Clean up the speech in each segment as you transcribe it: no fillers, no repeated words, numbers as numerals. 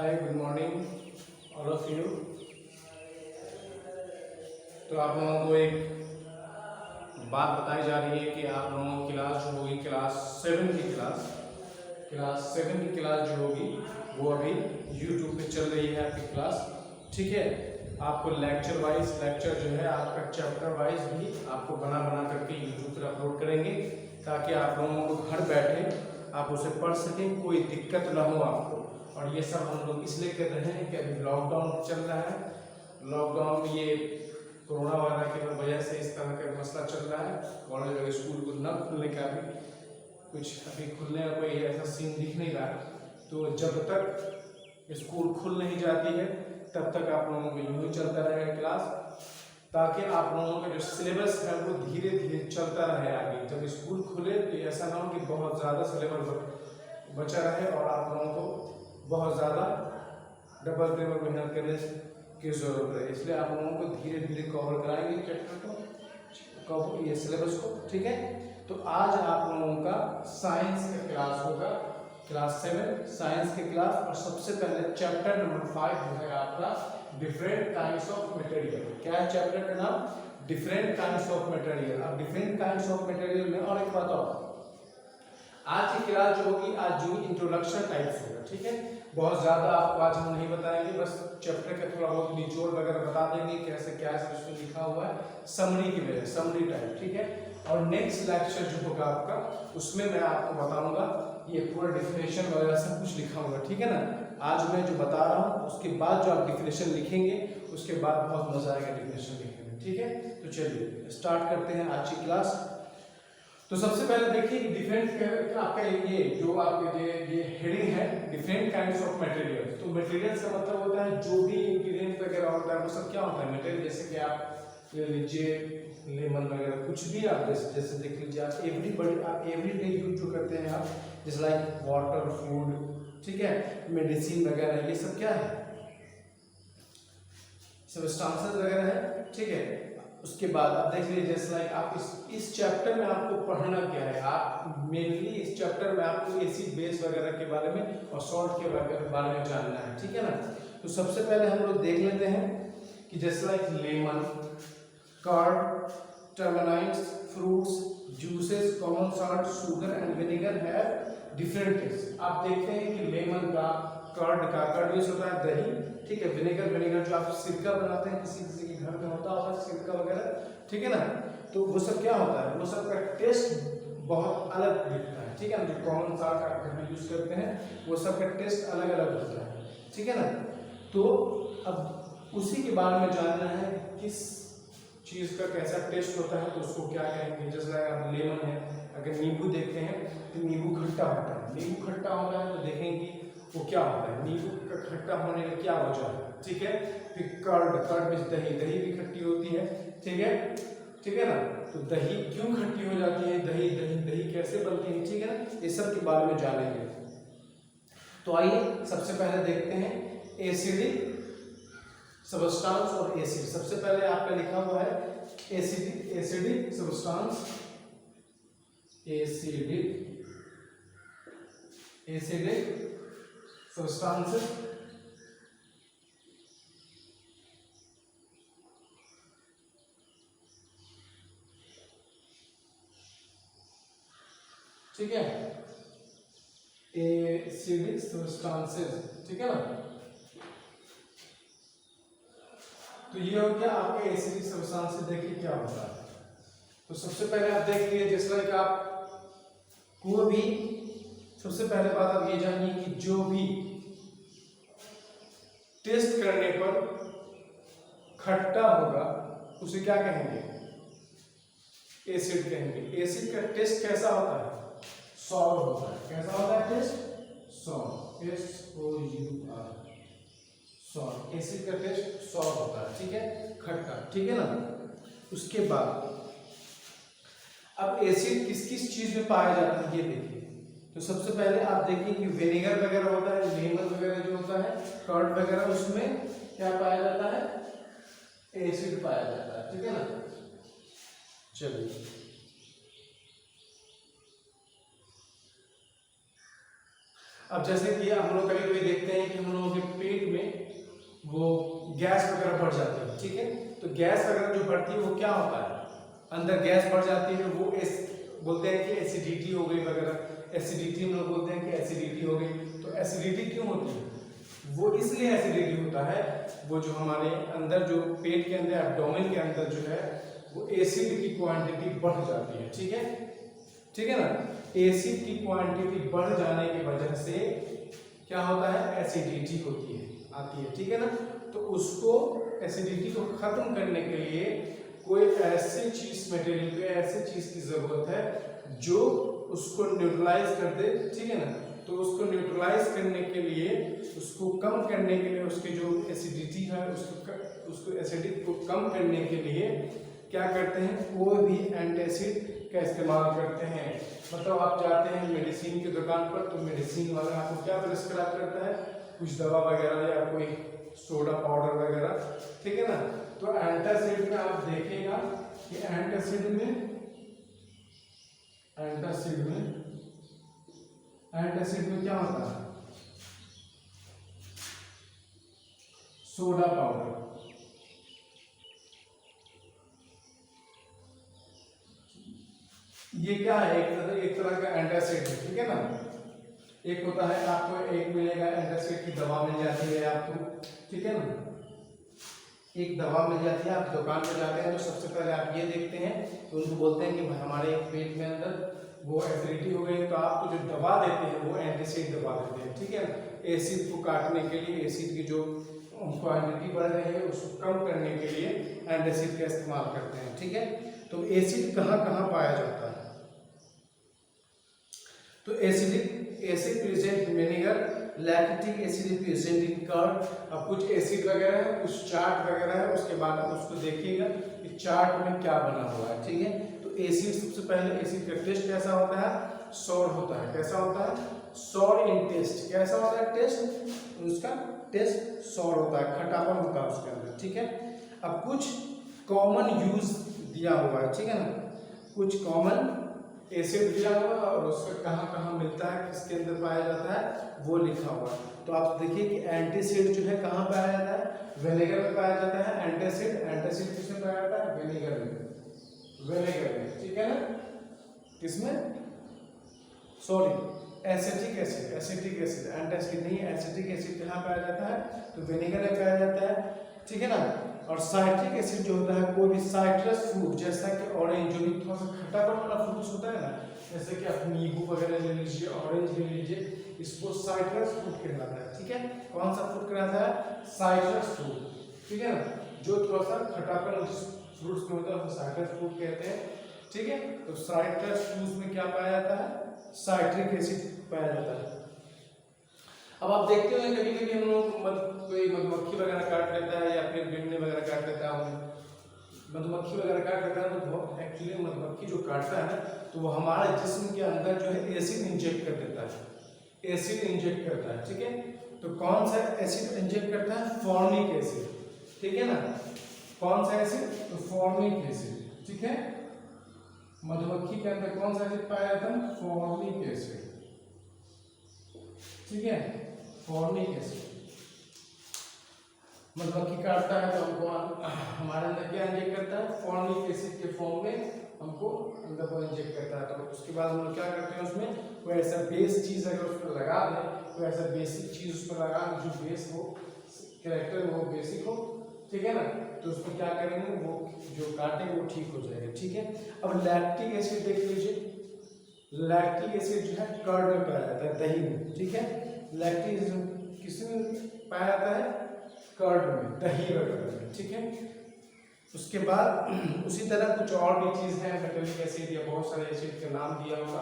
Hi good morning all of you. तो आप लोगों को एक बात बताई जा रही है कि आप लोगों की क्लास जो होगी क्लास सेवन की क्लास जो होगी वो अभी यूट्यूब पे चल रही है आपकी क्लास। ठीक है, आपको लेक्चर जो है आपका चैप्टर वाइज भी आपको बना करके यूट्यूब पर अपलोड करेंगे ताकि आप लोगों को घर बैठे आप उसे पढ़ सकें, कोई दिक्कत ना हो आपको। और ये सब हम लोग इसलिए कर रहे हैं कि अभी लॉकडाउन चल रहा है। लॉकडाउन में ये कोरोना वायरस की वजह से इस तरह का मसला चल रहा है। कॉलेज और स्कूल को न खुलने का भी कुछ अभी खुलने का कोई ऐसा सीन दिख नहीं रहा। तो जब तक स्कूल खुल नहीं जाती है तब तक आप लोगों को यूँ ही चलता रहेगा क्लास, ताकि आप लोगों का जो सिलेबस है वो धीरे धीरे चलता रहे आगे। जब स्कूल खुले तो ऐसा ना हो कि बहुत ज़्यादा सिलेबस बचा रहे और आप लोगों को बहुत ज़्यादा डबल ट्रिपल मेहनत करने की ज़रूरत है। इसलिए आप लोगों को धीरे धीरे कवर कराएंगे चैप्टर को, ये सिलेबस को। ठीक है, तो आज आप लोगों का साइंस का क्लास होगा, क्लास 7 साइंस की क्लास। और सबसे पहले चैप्टर नंबर 5 जो है आपका डिफरेंट काइंड्स ऑफ मटेरियल। क्या है चैप्टर का नाम? Different kinds of material. अब डिफरेंट काइंड्स ऑफ मटेरियल में और एक बात और, आज की क्लास जो होगी आज जो इंट्रोडक्शन टाइप्स होगा। ठीक है, बहुत ज़्यादा आपको आज हम नहीं बताएंगे, बस चैप्टर का थोड़ा बहुत निचोड़ वगैरह बता देंगे कैसे क्या है उसमें लिखा हुआ है, समरी की वजह समरी टाइप। ठीक है, और नेक्स्ट लेक्चर जो होगा आपका उसमें मैं आपको बताऊंगा ये पूरा डिफिनेशन वगैरह सब कुछ लिखा होगा। ठीक है ना, आज मैं जो बता रहा हूँ उसके बाद जो आप डिफिनेशन लिखेंगे उसके बाद बहुत मजा आएगा डिफिनेशन लिखने में। ठीक है, तो चलिए स्टार्ट करते हैं आज की क्लास। तो सबसे पहले देखिए डिफरेंट आपका ये जो आपके ये हेडिंग है डिफरेंट काइंड्स ऑफ मटेरियल। तो मटेरियल्स का मतलब होता है जो भी इंग्रेडिएंट वगैरह होता है वो सब क्या होता है मटेरियल। जैसे कि आप ले लीजिए लेमन वगैरह कुछ भी आप जैसे देख लीजिए आप एवरीडे यूज जो करते हैं आप, जैसे लाइक वाटर, फूड, ठीक है, मेडिसिन वगैरह, ये सब क्या है सब्सटेंसेस वगैरह है। ठीक है, उसके बाद आप देख लीजिए जैसे लाइक आप इस चैप्टर में आपको पढ़ना क्या है, आप मेनली इस चैप्टर में आपको एसिड बेस वगैरह के बारे में और सॉल्ट के बारे में जानना है। ठीक है ना, तो सबसे पहले हम लोग देख लेते हैं कि जैसे like lemon, curd, tamarinds, fruits, juices, common salt, sugar and vinegar have different taste. आप देखते हैं कि लेमन का, कर्ड यूज होता है दही, ठीक है, विनेगर जो आप सिरका बनाते हैं किसी के घर में होता होगा सिरका वगैरह। ठीक है ना, तो वो सब क्या होता है, वो सब का टेस्ट बहुत अलग दिखता है। ठीक है ना, जो कॉमन सॉल्ट आप घर में यूज करते हैं वो सब का टेस्ट अलग अलग होता है। ठीक है ना, तो अब उसी के बारे में जानना है किस चीज़ का कैसा टेस्ट होता है तो उसको क्या कहेंगे। जैसे आप लेमन है, अगर नींबू देखते हैं तो नींबू खट्टा होता है, नींबू खट्टा होता है तो देखेंगे वो क्या होता है, नींबू का खट्टा होने का क्या वजह है। ठीक है, फिर कर्ड में दही भी खट्टी होती है। ठीक है ना, तो दही क्यों खट्टी हो जाती है, दही कैसे बनती है। ठीक है ना, ये सब के बारे में जानेंगे। तो आइए सबसे पहले देखते हैं एसिडिक सब्सटेंस और एसिड। सबसे पहले आपका लिखा हुआ है एसिडिक सब्सटेंस, एसिडिक सब्सटेंसेस। ठीक है, एसिडिक सब्सटेंसेस। ठीक है ना, तो ये हो गया आपके एसिडिक सब्सटेंसेस। देखिए क्या होता है, तो सबसे पहले आप देख लीजिए जैसे लाइक आप को भी सबसे पहले बात आप ये जानिए कि जो भी टेस्ट करने पर खट्टा होगा उसे क्या कहेंगे, एसिड कहेंगे। एसिड का टेस्ट कैसा होता है, सॉर होता है। कैसा होता है test, sour, SOUR, sour. Acid का टेस्ट सॉर होता है। ठीक है, खट्टा। ठीक है ना, उसके बाद अब एसिड किस किस चीज में पाया जाता है ये देखिए। तो सबसे पहले आप देखिए कि विनेगर वगैरह होता है, लेमन वगैरह जो होता है, कर्ड वगैरह, उसमें क्या पाया जाता है, एसिड पाया जाता है। ठीक है ना, चलिए अब जैसे कि हम लोग कभी कभी देखते हैं कि हम लोगों के पेट में वो गैस वगैरह बढ़ जाती है, ठीक है। तो गैस वगैरह जो बढ़ती है वो क्या होता है, अंदर गैस बढ़ जाती है, वो बोलते हैं कि एसिडिटी हो गई वगैरह। एसिडिटी हम लोग बोलते हैं कि एसिडिटी हो गई। तो एसिडिटी क्यों होती है, वो इसलिए एसिडिटी होता है, वो जो हमारे अंदर जो पेट के अंदर एब्डोमेन के अंदर जो है वो एसिड की क्वांटिटी बढ़ जाती है, ठीक है, ठीक है ना। एसिड की क्वांटिटी बढ़ जाने की वजह से क्या होता है, एसिडिटी होती है, आती है, ठीक है ना। तो उसको एसिडिटी को खत्म करने के लिए कोई ऐसी चीज, मटेरियल पे ऐसी चीज की जरूरत है जो उसको न्यूट्रलाइज कर दे, ठीक है ना। तो उसको न्यूट्रलाइज करने के लिए, उसको कम करने के लिए, उसकी जो एसिडिटी है उसको एसिडिक को कम करने के लिए क्या करते हैं, कोई भी एंटासिड का इस्तेमाल करते हैं। मतलब आप जाते हैं मेडिसिन की दुकान पर, तो मेडिसिन वाला आपको क्या प्रिस्क्राइब करता है, कुछ दवा वगैरह या कोई सोडा पाउडर वगैरह, ठीक है ना। तो एंटासिड में आप देखेगा कि एंटासिड में क्या होता है, सोडा पाउडर। ये क्या है, एक तरह का एंटासिड है, ठीक है ना। एक होता है, आपको एक मिलेगा एंटासिड की दवा मिल जाती है आपको, ठीक है ना। एक दवा मिल जाती है, आप दुकान पर जाते हैं तो सबसे पहले आप ये देखते हैं, तो उनको बोलते हैं कि हमारे पेट में अंदर वो एसिडिटी हो गई, तो आपको जो दवा देते हैं वो एंटासिड दवा देते हैं, ठीक है। एसिड को काटने के लिए, एसिड की जो क्वांटिटी बढ़ रही है उसको कम करने के लिए एंटासिड का इस्तेमाल करते हैं, ठीक है। तो एसिड कहाँ कहाँ पाया जाता है, तो acid present vinegar, lactic acid present in curd. अब कुछ एसिड वगैरह है, कुछ चार्ट वगैरह है, उसके बाद आप उसको देखिएगा कि चार्ट में क्या बना हुआ है, ठीक है। तो एसिड, सबसे पहले एसिड का टेस्ट कैसा होता है, सॉर होता है। कैसा होता है, सॉर इन टेस्ट। कैसा होता है टेस्ट, उसका टेस्ट सॉर होता है, खटापन होता है उसके अंदर, ठीक है। अब कुछ कॉमन यूज दिया हुआ है, ठीक है ना, कुछ कॉमन एसिड दिया हुआ है और उसका कहाँ कहाँ मिलता है, किसके अंदर पाया जाता है, वो लिखा हुआ है। तो आप देखिए कि एंटासिड जो है कहाँ पाया जाता है, विनेगर में पाया जाता है। एंटासिड किसमें पाया जाता है, विनेगर में, ठीक है ना। किसमें, सॉरी एसिटिक एसिड, एंटासिड नहीं, एसिटिक एसिड कहाँ पाया जाता है, तो विनेगर में पाया जाता है, ठीक है ना। और साइट्रिक एसिड जो होता है, कोई भी साइट्रस फ्रूट जैसा कि ऑरेंज, जो भी थोड़ा सा खट्टापन वाला फ्रूट्स होता है ना, जैसे कि आप नींबू वगैरह ले लीजिए, ऑरेंज ले लीजिए, इसको साइट्रस फ्रूट कहलाता है, ठीक है। कौन सा फ्रूट कहलाता है, साइट्रस फ्रूट, ठीक है ना। जो थोड़ा सा खट्टापन जिस फ्रूट्स में होता है उसको साइट्रस फ्रूट कहते हैं, ठीक है। तो साइट्रस फ्रूट्स में क्या पाया जाता है, साइट्रिक एसिड पाया जाता है। अब आप देखते हो कभी कभी हम लोग कोई मधुमक्खी वगैरह काट लेता है या फिर भिंडी वगैरह काट लेता है, मधुमक्खी वगैरह काट लेता है, तो एक्चुअली मधुमक्खी जो काटता है ना, तो वो हमारे जिस्म के अंदर जो है एसिड इंजेक्ट कर देता है, एसिड इंजेक्ट करता है, ठीक है। तो कौन सा एसिड इंजेक्ट करता है, फॉर्मिक एसिड, ठीक है ना। कौन सा एसिड, तो फॉर्मिक एसिड, ठीक है। मधुमक्खी के अंदर कौन सा एसिड पाया जाता है, फॉर्मिक एसिड, ठीक है, फॉर्मिक एसिड। मधुमक्खी काटता है तो हमको हमारे अंदर क्या इंजेक्ट करता है, फॉर्मिक एसिड के फॉर्म में हमको अंदर को इंजेक्ट करता है। तो उसके बाद हम लोग क्या करते हैं, उसमें कोई ऐसा बेस चीज अगर उस पर लगा दें, कोई ऐसा बेसिक चीज उस पर लगा जो बेस हो, कैरेक्टर वो बेसिक हो, ठीक है ना। तो उसमें क्या करेंगे, वो जो काटेंगे वो ठीक हो जाएगा, ठीक है। अब लैक्टिक एसिड देख लीजिए, लैक्टिक एसिड जो है कर्ड में पाया जाता है, दही में, ठीक है। लैक्टिक एसिड किसमें पाया जाता है, कर्ड में, दही वगैरह में, ठीक है। उसके बाद उसी तरह कुछ और भी चीज है, मेटालिक एसिड या बहुत सारे एसिड के नाम दिया होगा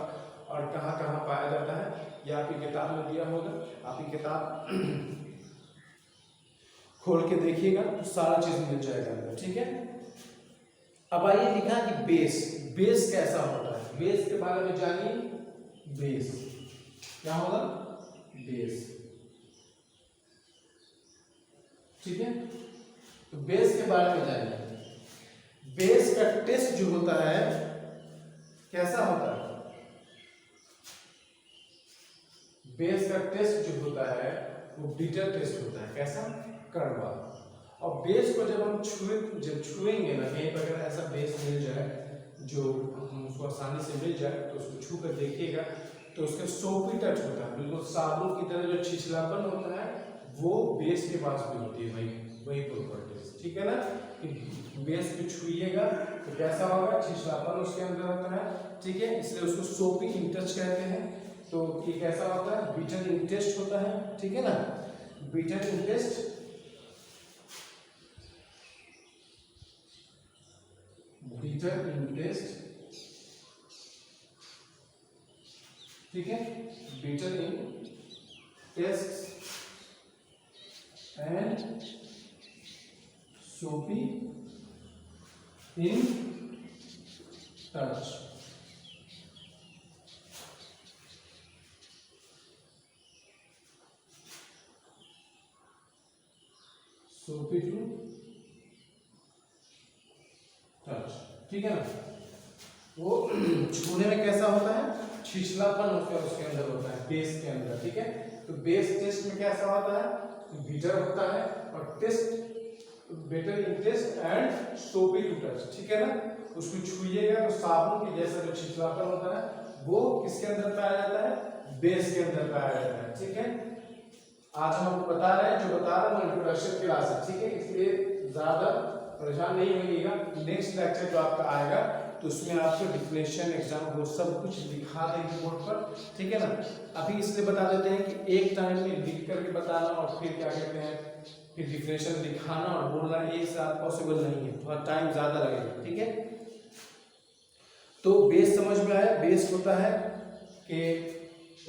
और कहाँ कहाँ पाया जाता है, ये आपकी किताब में दिया होगा। आपकी किताब खोल के देखिएगा तो सारा चीज मिल जाएगा अंदर, ठीक है। अब आइए लिखा कि बेस कैसा होता है, बेस के बारे में जानिए। बेस क्या होगा, बेस, ठीक है। तो बेस के बारे में जानिए। बेस का टेस्ट जो होता है कैसा होता है, बेस का टेस्ट जो होता है वो बिटर टेस्ट होता है। कैसा? कड़वा। और बेस को जब हम छुएंगे ना, कहीं पर अगर ऐसा बेस मिल जाए जो हम उसको आसानी से मिल जाए तो उसको छू कर देखिएगा तो उसका सोपी टच होता है, बिल्कुल साबुन की तरह जो छिछलापन होता है वो बेस के पास भी होती है। वही प्रॉपर्टीज, ठीक है ना। कि बेस को छुइएगा तो कैसा होगा? छिछलापन उसके अंदर होता है, ठीक है। इसलिए उसको सोपी इंटच कहते हैं। तो ये कैसा होता है? बिटर इंटेस्ट होता है, ठीक है ना। बिटर इंटेस्ट, बिटर इंटेस्ट, ठीक है। बिटर इन टेस्ट एंड सोपी इन टच। सोपी टू टच, ठीक है ना। वो छूने में कैसा होता है? छिछलापन उसके अंदर होता है, बेस के अंदर, ठीक है। तो बेस टेस्ट में कैसा होता है? बिटर होता है। और taste bitter in taste and soapy to touch, ठीक है ना। उसको छुइएगा तो साबुन के जैसा जो छिछलापन होता है वो किसके अंदर पाया जाता है? बेस के अंदर पाया जाता है, ठीक है। आज हम आपको बता रहे हैं, जो बता रहा हूँ इंट्रोडक्शन क्लास है, ठीक है। इसलिए ज्यादा परेशान नहीं होइएगा। नेक्स्ट लेक्चर जो आपका आएगा तो उसमें आपको डिफिनेशन एग्जाम वो सब कुछ लिखा देंगे बोर्ड पर, ठीक है ना। अभी इसलिए बता देते हैं कि एक टाइम में लिख करके बताना और फिर क्या कहते हैं कि डिफिनेशन लिखाना और बोलना एक साथ पॉसिबल नहीं है, थोड़ा टाइम ज्यादा लगेगा, ठीक है। तो बेस समझ में आया? बेस होता है कि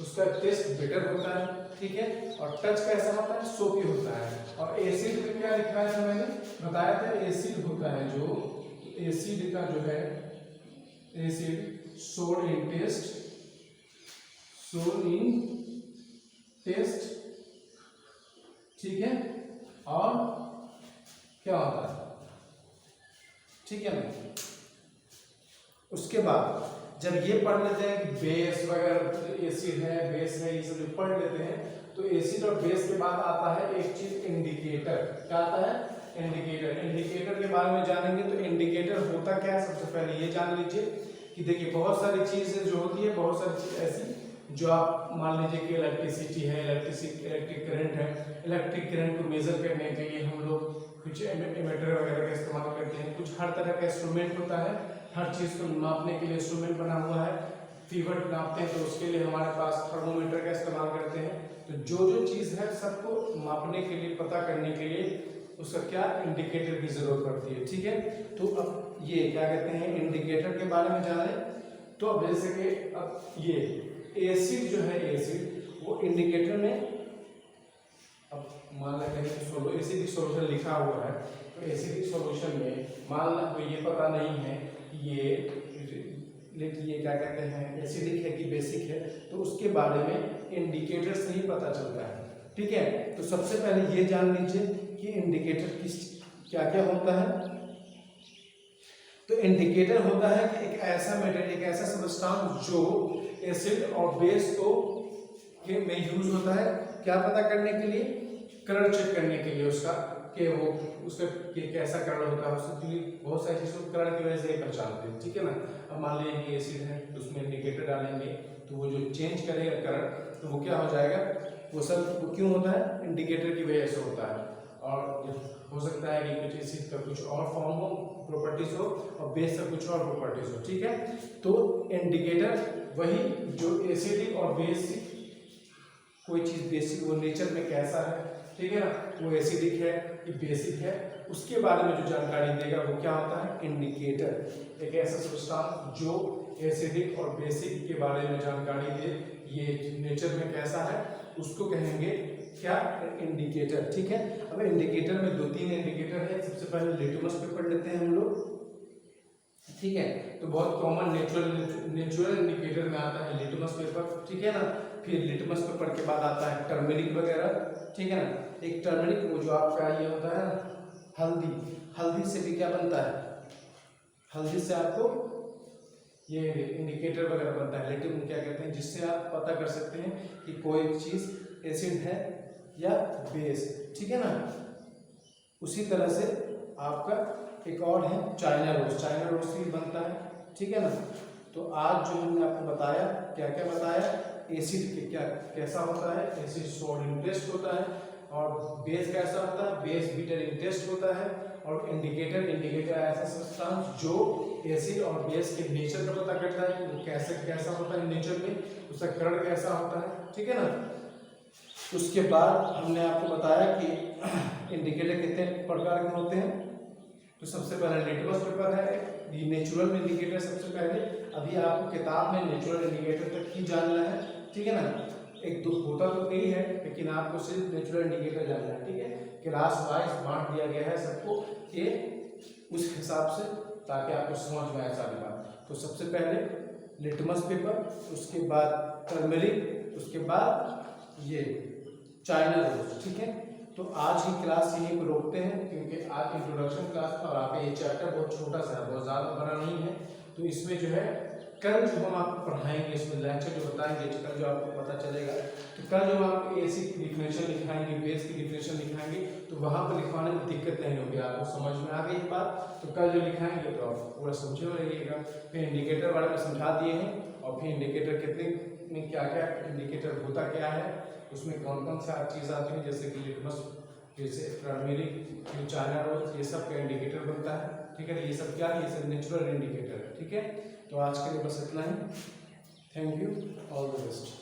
उसका टेस्ट बेटर होता है, ठीक है। और टच कैसा होता है? सोपी होता है। और एसिड में क्या लिखा है? मैंने बताया था एसिड होता है, जो एसिड का जो है एसिड सोर इन टेस्ट, सोर इन टेस्ट, ठीक है। और क्या होता है? ठीक है ना। उसके बाद जब ये पढ़ लेते हैं कि बेस वगैरह एसिड है, बेस है, ये सब जो पढ़ लेते हैं तो एसिड और बेस के बाद आता है एक चीज इंडिकेटर। क्या आता है? इंडिकेटर। इंडिकेटर के बारे में जानेंगे तो इंडिकेटर होता क्या है सबसे पहले ये जान लीजिए कि देखिए बहुत सारी चीजें जो होती है, बहुत सारी चीज ऐसी जो आप मान लीजिए कि इलेक्ट्रिसिटी है, इलेक्ट्रिक करंट है। इलेक्ट्रिक करंट को मेजर करने के लिए हम लोग कुछ एमीटर वगैरह का इस्तेमाल करते हैं। कुछ हर तरह का इंस्ट्रूमेंट होता है, हर चीज को मापने के लिए इंस्ट्रूमेंट बना हुआ है। फीवर नापते हैं तो उसके लिए हमारे पास थर्मोमीटर का इस्तेमाल करते हैं। तो जो जो चीज है सबको मापने के लिए, पता करने के लिए उसका क्या इंडिकेटर की जरूरत पड़ती है, ठीक है। तो अब ये क्या कहते हैं इंडिकेटर के बारे में जाने तो अब जैसे कि अब ये एसिड जो है, एसिड वो इंडिकेटर में अब मान लेते हैं एसिडिक सॉल्यूशन लिखा हुआ है तो एसिडिक सॉल्यूशन में मान लो तो ये पता नहीं है ये क्या कहते हैं एसिडिक है कि बेसिक है, तो उसके बारे में इंडिकेटर से ही पता चलता है, ठीक है। तो सबसे पहले ये जान लीजिए कि इंडिकेटर किस क्या क्या होता है। तो इंडिकेटर होता है कि एक ऐसा मेटेरियल, एक ऐसा सब्सटेंस जो एसिड और बेस को के में यूज होता है क्या पता करने के लिए? कलर चेक करने के लिए उसका कि वो उसका कैसा कलर होता है। उससे बहुत सारी चीज़ों कलर की वजह से पहचानते हैं, ठीक है ना। अब मान लीजिए कि एसिड है तो उसमें इंडिकेटर डालेंगे तो वो जो चेंज करेगा कलर तो वो क्या हो जाएगा? वो सब वो क्यों होता है? इंडिकेटर की वजह से होता है। और हो सकता है कि कुछ एसिड का कुछ और फॉर्म हो, प्रॉपर्टीज हो, और बेस का कुछ और प्रॉपर्टीज हो, ठीक है। तो इंडिकेटर वही जो एसिडिक और बेसिक कोई चीज बेसिक वो नेचर में कैसा है, ठीक है ना, वो एसिडिक है कि बेसिक है, उसके बारे में जो जानकारी देगा वो क्या होता है? इंडिकेटर। एक ऐसा सब्सटेंस जो एसिडिक और बेसिक के बारे में जानकारी दे, ये नेचर में कैसा है, उसको कहेंगे क्या? इंडिकेटर, ठीक है। अब इंडिकेटर में 2-3 इंडिकेटर है। सबसे पहले लिटमस पेपर लेते हैं हम लोग, ठीक है। तो बहुत कॉमन नेचुरल इंडिकेटर में आता है लिटमस पेपर, ठीक है ना। फिर लिटमस पेपर के बाद आता है टर्मरिक वगैरह, ठीक है ना। एक टर्मरिक वो जो आपका ये होता है हल्दी, हल्दी से भी क्या बनता है? हल्दी से आपको ये इंडिकेटर वगैरह बनता है, लेकिन क्या कहते हैं, जिससे आप पता कर सकते हैं कि कोई चीज़ एसिड है या बेस, ठीक है ना। उसी तरह से आपका एक और है चाइना रोज, चाइना रोज से भी बनता है, ठीक है ना। तो आज जो हमने आपको बताया, क्या क्या बताया, एसिड के क्या कैसा होता है, एसिड सोल्ट इंटेस्ट होता है, और बेस कैसा होता है, बेस बिटर इंटेस्ट होता है, और इंडिकेटर ऐसा सब्सटेंस जो एसिड और बेस के नेचर का पता करता है कि वो कैसा होता है नेचर में, उसका कर्ण कैसा होता है, ठीक है ना। उसके बाद हमने आपको बताया कि इंडिकेटर कितने प्रकार के होते हैं। तो सबसे पहले लिटमस पेपर है, ये नेचुरल इंडिकेटर सबसे पहले, अभी आपको किताब में नेचुरल इंडिकेटर तक ही जानना है, ठीक है ना। एक दो होता तो यही है, लेकिन आपको सिर्फ नेचुरल इंडिकेटर जानना है, ठीक है। क्लास वाइज बांट दिया गया है सबको कि उस हिसाब से, ताकि आपको समझ में आए सारी बात। तो सबसे पहले लिटमस पेपर, उसके बाद टर्मरिक, उसके बाद ये चाइना रोज, ठीक है। तो आज की क्लास यहीं पर रोकते हैं, क्योंकि आज इंट्रोडक्शन क्लास था और आपका ये चैप्टर बहुत छोटा सा है, बहुत ज़्यादा बड़ा नहीं है। तो इसमें जो है कल जो हम आपको पढ़ाएंगे, इसमें लेक्चर जो बताएंगे, कल जो आपको पता चलेगा, तो कल जो हम आपको एसिड की डिफिनेशन लिखाएंगे, बेस की डिफिनेशन लिखाएंगे, तो वहाँ पर लिखवाने में दिक्कत नहीं होगी, आपको समझ में आ गई बात। तो कल जो लिखाएंगे तो आप पूरा समझे हो रहिएगा। फिर इंडिकेटर बारे में समझा दिए हैं, और फिर इंडिकेटर कितने में क्या क्या इंडिकेटर होता क्या है, उसमें कौन कौन सा चीज़ आती है, जैसे कि लिटमस, जैसे टर्मरिक, चाइना रोज, ये सब का इंडिकेटर बनता है, ठीक है। ये सब क्या है, ये सब नेचुरल इंडिकेटर है, ठीक है। तो आज के लिए बस इतना ही। Thank you, all the best.